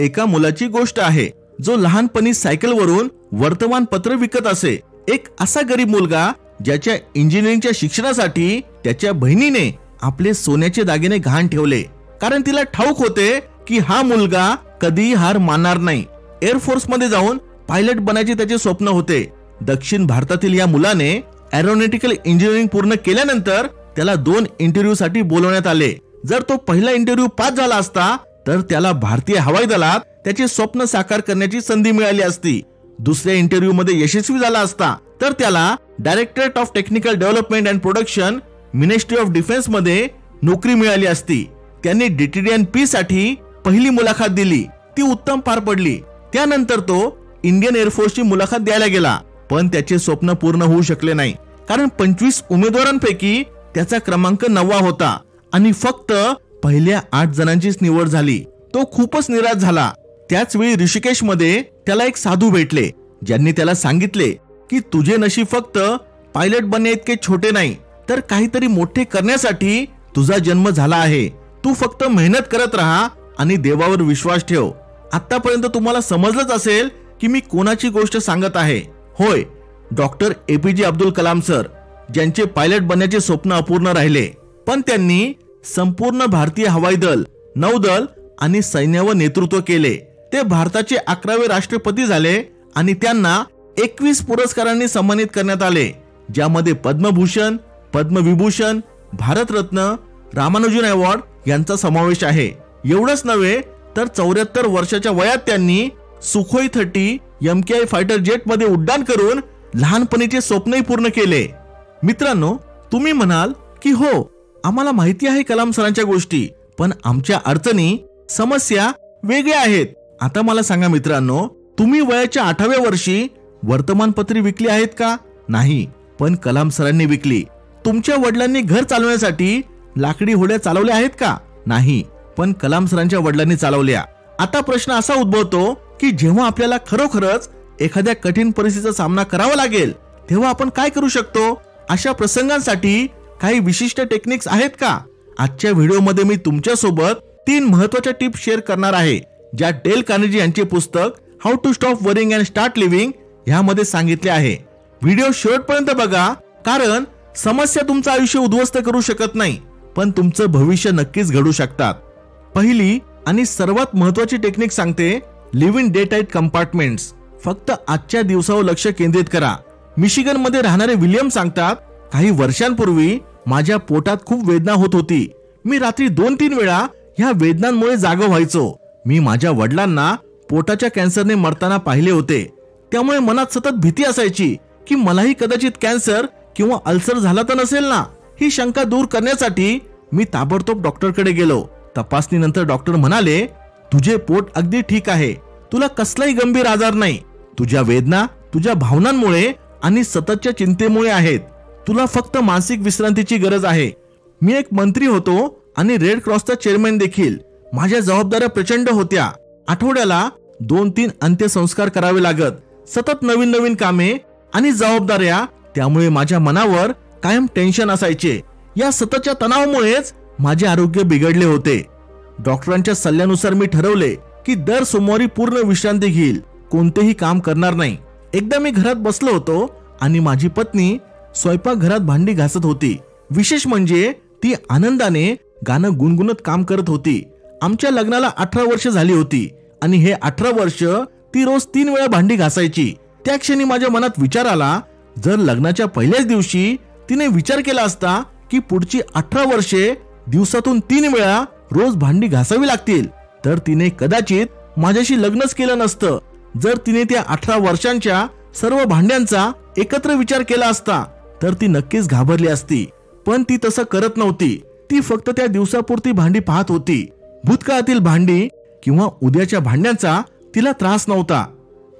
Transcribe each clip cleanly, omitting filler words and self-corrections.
एका मुलाची गोष्ट आहे जो लहानपणी सायकलवरून वर्तमानपत्र विकत असे. एक असा गरीब मुलगा ज्याच्या इंजिनिअरिंगच्या शिक्षणासाठी त्याच्या बहिणीने आपले सोन्याचे दागिने गहाण ठेवले, कारण तिला ठाऊक होते की हा मुलगा कधी हार मानणार नाही. एअरफोर्स मध्ये जाऊन पायलट बनायचे त्याचे स्वप्न होते. दक्षिण भारतातील या मुलाने एरोनॉटिकल इंजिनिअरिंग पूर्ण केल्यानंतर त्याला 2 इंटरव्ह्यू साठी बोलवण्यात आले. जर तो पहिला इंटरव्ह्यू पास झाला असता तर त्याला भारतीय हवाई दलात त्याचे स्वप्न साकार करण्याची संधी मिळाली असती. दुसऱ्या इंटरव्ह्यू मध्ये यशस्वी झाला असता तर त्याला directorate of technical development and production, ministry of defence मध्ये नोकरी मिळाली असती. त्यांनी DTDNP साठी पहिली मुलाखत दिली, ती उत्तम पार पडली. त्यानंतर तो इंडियन एअरफोर्सची मुलाखत द्यायला गेला, पण त्याचे स्वप्न पूर्ण होऊ शकले नाही, कारण 25 उमेदवारांपैकी त्याचा क्रमांक 9वा होता आणि फक्त पहिल्या 8 जणांचीच निवड झाली. तो खूपच निराश झाला. त्याच वेळी ऋषिकेश मध्ये त्याला एक साधू भेटले, ज्यांनी त्याला सांगितले की तुझे नशीब फक्त पायलट बनणे इतके छोटे नाही, तर काहीतरी मोठे करण्यासाठी तुझा जन्म झाला आहे. तू फक्त मेहनत करत राहा आणि देवावर विश्वास ठेव. आतापर्यंत तुम्हाला समजलंच असेल की मी कोणाची गोष्ट सांगत आहे. होय, doctor APJ Abdul Kalam sir, ज्यांचे पायलट बनण्याचे स्वप्न अपूर्ण राहिले, पण त्यांनी संपूर्ण भारतीय हवाई दल, नौदल आणि सैन्यावर नेतृत्व केले. ते भारताचे 11वे राष्ट्रपती झाले आणि त्यांना 21 पुरस्कारांनी सन्मानित करण्यात आले, ज्यामध्ये पद्मभूषण, पद्मविभूषण, भारतरत्न, रामानुजन अवॉर्ड यांचा समावेश आहे. एवढंच नव्हे तर 74 वर्षाच्या वयात त्यांनी सुखोई 30 MKI फायटर जेट मध्ये उड्डाण करून लहानपणीचे स्वप्नही पूर्ण केले. मित्रांनो, तुम्ही म्हणाल की हो, आम्हाला माहिती आहे कलाम सरांच्या गोष्टी, पण आमच्या अडचणी, समस्या वेगळ्या आहेत. आता मला सांगा मित्रांनो, तुम्ही वयाच्या 8व्या वर्षी वर्तमानपत्रे विकली आहेत का? नाही, पण कलाम सरांनी विकली. तुमच्या वडिलांनी घर चालवण्यासाठी लाकडी होड्या चालवल्या आहेत का? नाही, पण कलाम सरांच्या वडिलांनी चालवल्या. आता प्रश्न असा उद्भवतो की जेव्हा आपल्याला खरोखरच एखाद्या कठीण परिस्थितीचा सामना करावा लागेल, तेव्हा आपण काय करू शकतो? अशा प्रसंगांसाठी काही विशिष्ट टेक्निक्स आहेत का? आजच्या व्हिडिओमध्ये मी तुमच्या सोबत 3 महत्त्वाच्या टिप्स शेअर करणार आहे, ज्या डेल कार्नेगी यांचे पुस्तक how to stop worrying and start living यामध्ये सांगितले आहे. व्हिडिओ शेवटपर्यंत बघा, कारण समस्या तुमचं आयुष्य उद्ध्वस्त करू शकत नाही, पण तुमचं भविष्य नक्कीच घडू शकतात. पहिली आणि सर्वात महत्त्वाची टेक्निक सांगते, live in day tight compartments. फक्त आजच्या दिवसावर लक्ष केंद्रित करा. मिशिगन मध्ये राहणारे विलियम सांगतात, काही वर्षांपूर्वी माझ्या पोटात खूप वेदना होत होती. मी रात्री 2-3 वेळा ह्या वेदनांमुळे जागा व्हायचो. मी माझ्या वडिलांना पोटाच्या कॅन्सरने मरताना पाहिले होते, त्यामुळे मनात सतत भीती असायची की मलाही कदाचित कॅन्सर किंवा अल्सर झाला तर नसेल ना. ही शंका दूर करण्यासाठी मी ताबडतोब डॉक्टरकडे गेलो. तपासणीनंतर डॉक्टर म्हणाले, तुझे पोट अगदी ठीक आहे, तुला कसलाही गंभीर आजार नाही. तुझ्या वेदना तुझ्या भावनांमुळे आणि सततच्या चिंतेमुळे आहेत. तुला फक्त मानसिक विश्रांतीची गरज आहे. मी एक मंत्री होतो आणि रेड क्रॉसचा चेअरमॅन देखील. माझ्या जबाबदाऱ्या प्रचंड होत्या. आठवड्याला 2-3 अंत्यसंस्कार करावे लागत. सतत नवीन नवीन कामे आणि जबाबदाऱ्या, त्यामुळे माझ्या मनावर कायम टेन्शन असायचे. या सततच्या तणावामुळेच माझे आरोग्य बिघडले होते. डॉक्टरांच्या सल्ल्यानुसार मी ठरवले की दर सोमवारी पूर्ण विश्रांती घेईल, कोणतेही काम करणार नाही. एकदा मी घरात बसलो होतो आणि माझी पत्नी स्वयंपाकघरात भांडी घासत होती. विशेष म्हणजे ती आनंदाने गाणं गुणगुणत काम करत होती. आमच्या लग्नाला 18 वर्ष झाली होती आणि हे 18 वर्ष ती रोज 3 वेळा भांडी घासायची. त्या क्षणी माझ्या मनात विचार आला, जर लग्नाच्या पहिल्याच दिवशी तिने विचार केला असता की पुढची 18 वर्षे दिवसातून 3 वेळा रोज भांडी घासावी लागतील, तर तिने कदाचित माझ्याशी लग्नच केलं नसतं. जर तिने त्या 18 वर्षांच्या सर्व भांड्यांचा एकत्र विचार केला असता तर ती नक्कीच घाबरली असती. पण ती तसं करत नव्हती. ती फक्त त्या दिवसापुरती भांडी पाहत होती. भूतकाळातील भांडी किंवा उद्याच्या भांड्यांचा तिला त्रास नव्हता.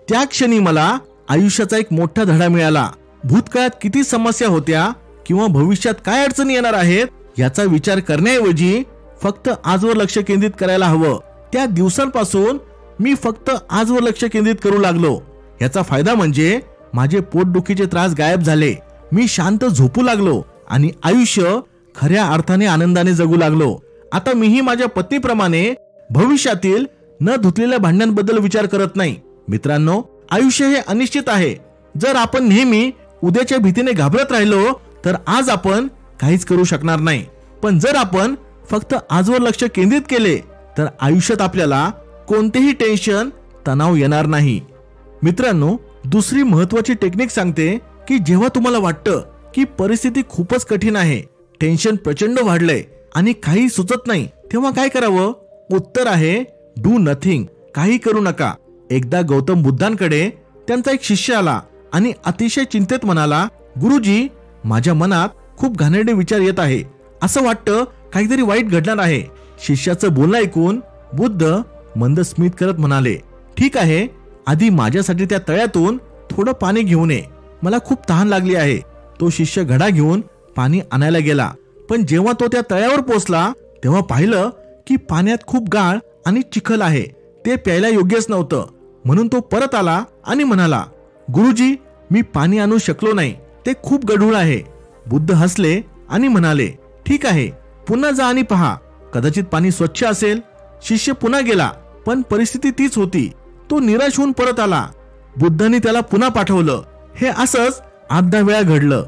त्या क्षणी मला आयुष्याचा एक मोठा धडा मिळाला. भूतकाळात किती समस्या होत्या किंवा भविष्यात काय अडचणी येणार आहेत याचा विचार करण्याऐवजी फक्त आजवर लक्ष केंद्रित करायला हवं. त्या दिवसांपासून मी फक्त आजवर लक्ष केंद्रित करू लागलो. याचा फायदा म्हणजे माझे पोटदुखीचे त्रास गायब झाले. मी शांत झोपू लागलो आणि आयुष्य खऱ्या अर्थाने आनंदाने जगू लागलो. आता मीही माझ्या पत्नीप्रमाणे भविष्यातील न धुतलेल्या भांड्यांबद्दल विचार करत नाही. मित्रांनो, आयुष्य हे अनिश्चित आहे. जर आपण नेहमी उद्याच्या भीतीने घाबरत राहिलो तर आज आपण काहीच करू शकणार नाही. पण जर आपण फक्त आजवर लक्ष केंद्रित केले तर आयुष्यात आपल्याला कोणतेही टेन्शन, तणाव येणार नाही. मित्रांनो, दुसरी महत्वाची टेक्निक सांगते की जेव्हा तुम्हाला वाटतं की परिस्थिती खूपच कठीण आहे, टेन्शन प्रचंड वाढलंय आणि काही सुचत नाही, तेव्हा काय करावं? उत्तर आहे डू नथिंग. काही करू नका. एकदा गौतम बुद्धांकडे त्यांचा एक शिष्य आला आणि अतिशय चिंतेत म्हणाला, गुरुजी, माझ्या मनात खूप घाणेरडे विचार येत आहे. असं वाटतं काहीतरी वाईट घडणार आहे. शिष्याचं बोलणं ऐकून बुद्ध मंद स्मित करत म्हणाले, ठीक आहे, आधी माझ्यासाठी त्या तळ्यातून थोडं पाणी घेऊन ये. मला खूप तहान लागली आहे. तो शिष्य घडा घेऊन पाणी आणायला गेला. पण जेव्हा तो त्या तळ्यावर पोहोचला तेव्हा पाहिलं की पाण्यात खूप गाळ आणि चिखल आहे. ते प्यायला योग्यच नव्हतं. म्हणून तो परत आला आणि म्हणाला, गुरुजी, मी पाणी आणू शकलो नाही. ते खूप गढूळ आहे. बुद्ध हसले आणि म्हणाले, ठीक आहे, पुन्हा जा आणि पहा, कदाचित पाणी स्वच्छ असेल. शिष्य पुन्हा गेला, पण परिस्थिती तीच होती. तो निराश होऊन परत आला. बुद्धांनी त्याला पुन्हा पाठवलं. हे असंच 8-10 वेळा घडलं.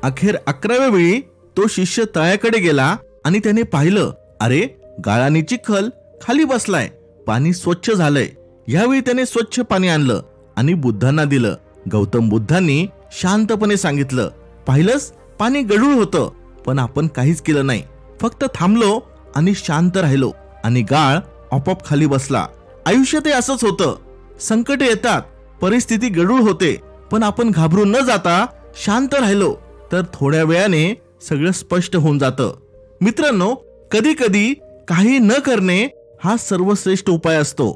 अखेर 11व्या वेळी तो शिष्य तळ्याकडे गेला आणि त्याने पाहिलं, अरे, गाळ आणि चिखल खाली बसलाय. पाणी स्वच्छ झालंय. यावेळी त्याने स्वच्छ पाणी आणलं आणि बुद्धांना दिलं. गौतम बुद्धांनी शांतपणे सांगितलं, पाहिलंस, पाणी गढूळ होतं, पण आपण काहीच केलं नाही. फक्त थांबलो आणि शांत राहिलो आणि गाळ आपोआप खाली बसला. आयुष्यातही असंच होतं. संकट येतात, परिस्थिती गढूळ होते, पण आपण घाबरून न जाता शांत राहिलो तर थोड्या वेळाने सगळं स्पष्ट होऊन जातं. मित्रांनो, कधी कधी काही न करणे हा सर्वश्रेष्ठ उपाय असतो.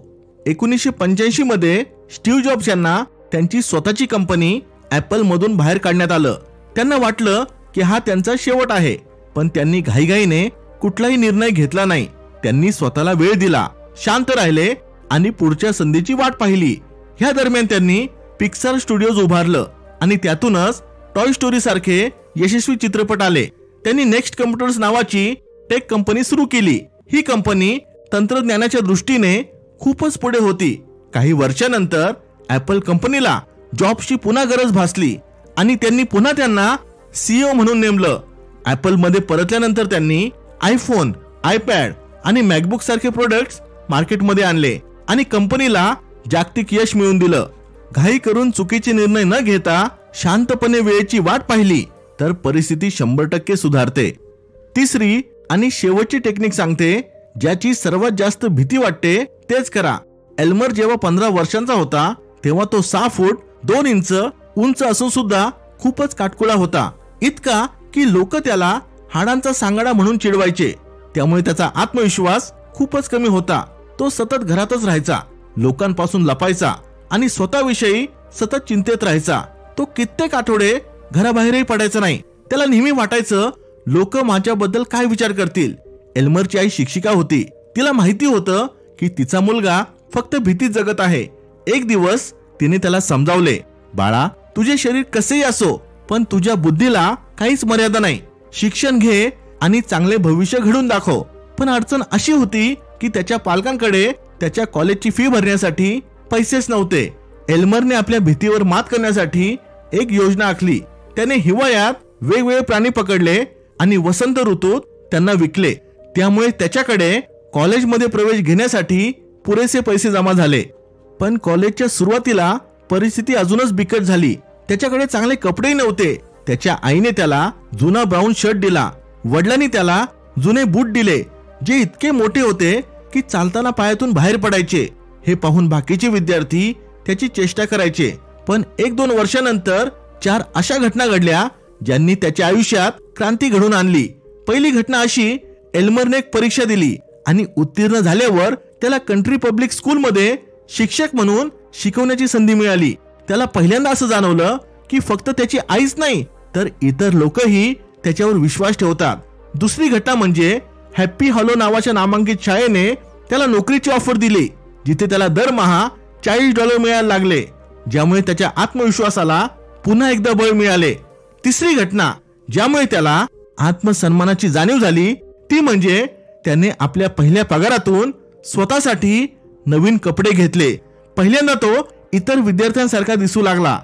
1985 मध्ये स्टीव्ह जॉब्स यांना त्यांची स्वतःची कंपनी ऍपल मधून बाहेर काढण्यात आलं. त्यांना वाटलं की हा त्यांचा शेवट आहे, पण त्यांनी घाईघाईने कुठलाही निर्णय घेतला नाही. त्यांनी स्वतःला वेळ दिला, शांत राहिले आणि पुढच्या संधीची वाट पाहिली. ह्या दरम्यान त्यांनी पिक्सार स्टुडिओज उभारलं आणि त्यातूनच टॉय स्टोरी सारखे यशस्वी चित्रपट आले. त्यांनी नेक्स्ट कम्प्युटर्स नावाची टेक कंपनी सुरू केली. ही कंपनी तंत्रज्ञानाच्या दृष्टीने खूपच पुढे होती. काही वर्षानंतर ऍपल कंपनीला जॉब्सची पुन्हा गरज भासली आणि त्यांनी पुन्हा त्यांना सीईओ म्हणून नेमलं. ऍपल मध्ये परतल्यानंतर त्यांनी आयफोन, आयपॅड आणि मॅकबुक सारखे प्रोडक्ट्स मार्केटमध्ये आणले आणि कंपनीला जागतिक यश मिळवून दिलं. घाई करून चुकीचे निर्णय न घेता शांतपणे वेळेची वाट पाहिली तर परिस्थिती 100% सुधारते. तिसरी आणि शेवटची टेक्निक सांगते, ज्याची सर्वात जास्त भीती वाटते तेच करा. एल्मर जेव्हा 15 वर्षांचा होता तेव्हा तो 6 फूट 2 इंच उंच असून सुद्धा खूपच काटकुळा होता. इतका की लोक त्याला हाडांचा सांगाडा म्हणून चिडवायचे. त्यामुळे त्याचा आत्मविश्वास खूपच कमी होता. तो सतत घरातच राहायचा, लोकांपासून लपायचा आणि स्वतःविषयी सतत चिंतेत राहायचा. तो कित्येक आठवडे घराबाहेरही पडायचा नाही. त्याला नेहमी वाटायचं, लोक माझ्याबद्दल काय विचार करतील. एल्मरची आई शिक्षिका होती. तिला माहिती होतं की तिचा मुलगा फक्त भीतीत जगत आहे. एक दिवस तिने त्याला समजावले, बाळा, तुझे शरीर कसेही असो, पण तुझ्या बुद्धीला काहीच मर्यादा नाही. शिक्षण घे आणि चांगले भविष्य घडून दाखव. पण अडचण अशी होती की त्याच्या पालकांकडे त्याच्या कॉलेजची फी भरण्यासाठी पैसेच नव्हते. एल्मरने आपल्या भीतीवर मात करण्यासाठी एक योजना आखली. त्याने हिवाळ्यात वेगवेगळे प्राणी पकडले आणि वसंत ऋतूत त्यांना विकले. त्यामुळे त्याच्याकडे कॉलेजमध्ये प्रवेश घेण्यासाठी पुरेसे पैसे जमा झाले. पण कॉलेजच्या सुरुवातीला परिस्थिती अजूनच बिकट झाली. त्याच्याकडे चांगले कपडेही नव्हते. त्याच्या आईने त्याला जुना ब्राऊन शर्ट दिला. वडिलांनी त्याला जुने बूट दिले, जे इतके मोठे होते की चालताना पायातून बाहेर पडायचे. हे पाहून बाकीचे विद्यार्थी त्याची चेष्टा करायचे. पण 1-2 वर्षानंतर 4 अशा घटना घडल्या ज्यांनी त्याच्या आयुष्यात क्रांती घडून आणली. पहिली घटना अशी, एल्मरने एक परीक्षा दिली आणि उत्तीर्ण झाल्यावर त्याला कंट्री पब्लिक स्कूलमध्ये शिक्षक म्हणून शिकवण्याची संधी मिळाली. त्याला पहिल्यांदा असं जाणवलं की फक्त त्याची आईच नाही तर इतर लोकही त्याच्यावर विश्वास ठेवतात. दुसरी घटना म्हणजे हॅपी हॉलो नावाच्या नामांकित शाळेने त्याला नोकरीची ऑफर दिली, जिथे त्याला दरमहा $40 मिळायला लागले, ज्यामुळे त्याच्या आत्मविश्वासाला पुन्हा एकदा बळ मिळाले. तिसरी घटना ज्यामुळे त्याला आत्मसन्मानाची जाणीव झाली ती म्हणजे त्याने आपल्या पहिल्या पगारातून स्वतःसाठी नवीन कपडे घेतले. पहिल्यांदा तो इतर विद्यार्थ्यांसारखा दिसू लागला.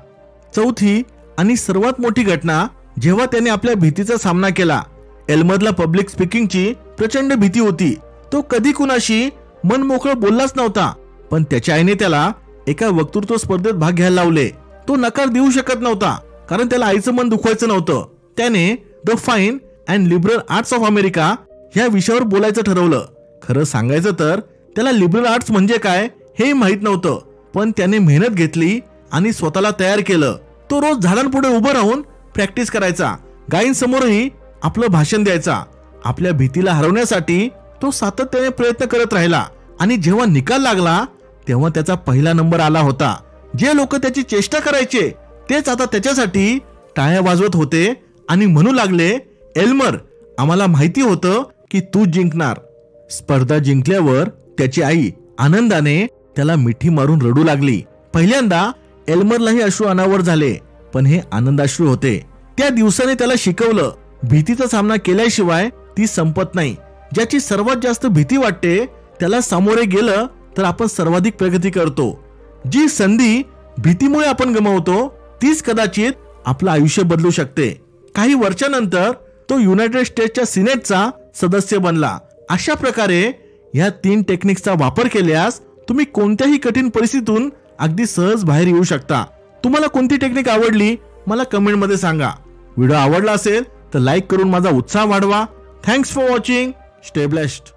चौथी आणि सर्वात मोठी घटना जेव्हा त्याने आपल्या भीतीचा सामना केला. एल्मरला पब्लिक स्पीकिंगची प्रचंड भीती होती. तो कधी कुणाशी मन मोकळं बोललाच नव्हता. पण त्याच्या आईने त्याला एका वक्तृत्व स्पर्धेत भाग घ्यायला लावले. तो नकार देऊ शकत नव्हता कारण त्याला आईचं मन दुखवायचं नव्हतं. त्याने the fine and liberal arts of America ह्या विषयावर बोलायचं ठरवलं. खरं सांगायचं तर त्याला लिबरल आर्ट्स म्हणजे काय हे माहित नव्हतं. पण त्याने मेहनत घेतली आणि स्वतःला तयार केलं. तो रोज झाडांपुढे उभं राहून प्रॅक्टिस करायचा. गायींसमोरही आपलं भाषण द्यायचा. आपल्या भीतीला हरवण्यासाठी तो सातत्याने प्रयत्न करत राहिला. आणि जेव्हा निकाल लागला तेव्हा त्याचा पहिला नंबर आला होता. जे लोक त्याची चेष्टा करायचे तेच आता त्याच्यासाठी टाळ्या वाजवत होते आणि म्हणू लागले, एल्मर, आम्हाला माहिती होतं की तू जिंकणार. स्पर्धा जिंकल्यावर त्याची आई आनंदाने त्याला मिठी मारून रडू लागली. पहिल्यांदा एल्मरलाही अश्रू अनावर झाले, पण हे आनंदाश्रू होते. त्या दिवसाने त्याला शिकवलं, भीतीचा सामना केल्याशिवाय ती संपत नाही. ज्याची सर्वात जास्त भीती वाटते त्याला सामोरे गेलं तर आपण सर्वाधिक प्रगती करतो. जी संधी भीतीमुळे आपण गमावतो तीच कदाचित आपलं आयुष्य बदलू शकते. काही वर्षानंतर तो युनायटेड स्टेट्सच्या सिनेटचा सदस्य बनला. अशा प्रकारे या 3 टेक्निक्सचा वापर केल्यास तुम्ही कोणत्याही कठीण परिस्थितीतून अगदी सहज बाहेर येऊ शकता. तुम्हाला कोणती टेक्निक आवडली मला कमेंटमध्ये सांगा. व्हिडिओ आवडला असेल तर लाईक करून माझा उत्साह वाढवा. Thanks for watching. Stay blessed.